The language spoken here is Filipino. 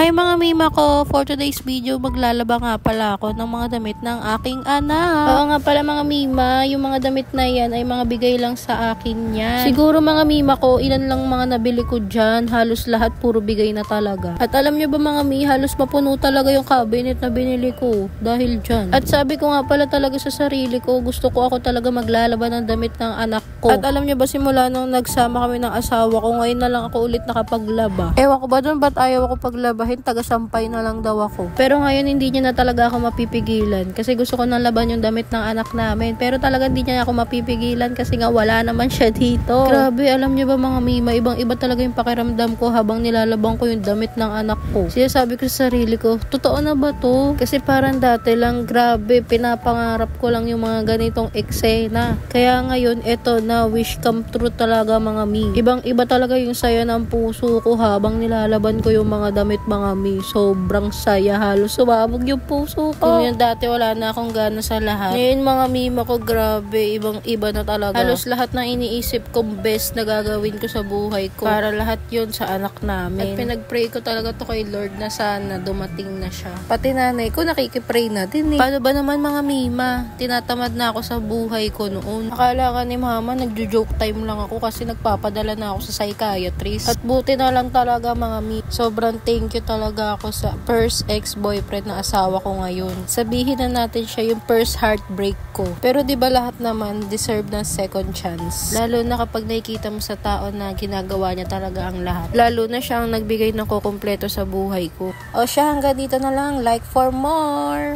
Hi mga mima ko, for today's video maglalaba nga pala ako ng mga damit ng aking anak. Oo nga pala mga mima, yung mga damit na yan ay mga bigay lang sa akin yan. Siguro mga mima ko, ilan lang mga nabili ko dyan, halos lahat puro bigay na talaga. At alam nyo ba mga mi, halos mapuno talaga yung cabinet na binili ko dahil dyan. At sabi ko nga pala talaga sa sarili ko, gusto ko ako talaga maglalaba ng damit ng anak ko. At alam nyo ba simula nung nagsama kami ng asawa ko, ngayon na lang ako ulit nakapaglaba. Ewan ko ba dun, ba't ayaw ako paglabahin, taga-sampay na lang daw ako. Pero ngayon hindi niya na talaga ako mapipigilan kasi gusto ko nang laban yung damit ng anak namin. Pero talaga hindi niya ako mapipigilan kasi nga wala naman siya dito. Grabe, alam niyo ba mga mima, ibang-iba talaga yung pakiramdam ko habang nilalabang ko yung damit ng anak ko. Sinasabi ko sa sarili ko, totoo na ba to? Kasi parang dati lang, grabe, pinapangarap ko lang yung mga ganitong eksena. Kaya ngayon, eto na, wish come true talaga mga mi. Ibang-iba talaga yung saya ng puso ko habang nilalaban ko yung mga damit mga mi. Sobrang saya, halos sumabog yung puso ko. Kung yun dati wala na akong gana sa lahat. Ngayon mga mima ko, grabe, ibang-iba na talaga. Halos lahat ng iniisip kong best na gagawin ko sa buhay ko para lahat yun sa anak namin. At pinag-pray ko talaga to kay Lord na sana dumating na siya. Pati nanay ko nakikipray na din eh. Paano ba naman mga mima? Tinatamad na ako sa buhay ko noon. Akala ka ni mama nagjo-joke time lang ako kasi nagpapadala na ako sa psychiatrist. At buti na lang talaga mga mima. Sobrang thank you talaga ako sa first ex-boyfriend na asawa ko ngayon. Sabihin na natin siya yung first heartbreak ko. Pero di ba lahat naman deserve ng second chance? Lalo na kapag nakikita mo sa tao na ginagawa niya talaga ang lahat. Lalo na siya ang nagbigay ng kukumpleto sa buhay ko. O siya, hanggang dito na lang. Like for more!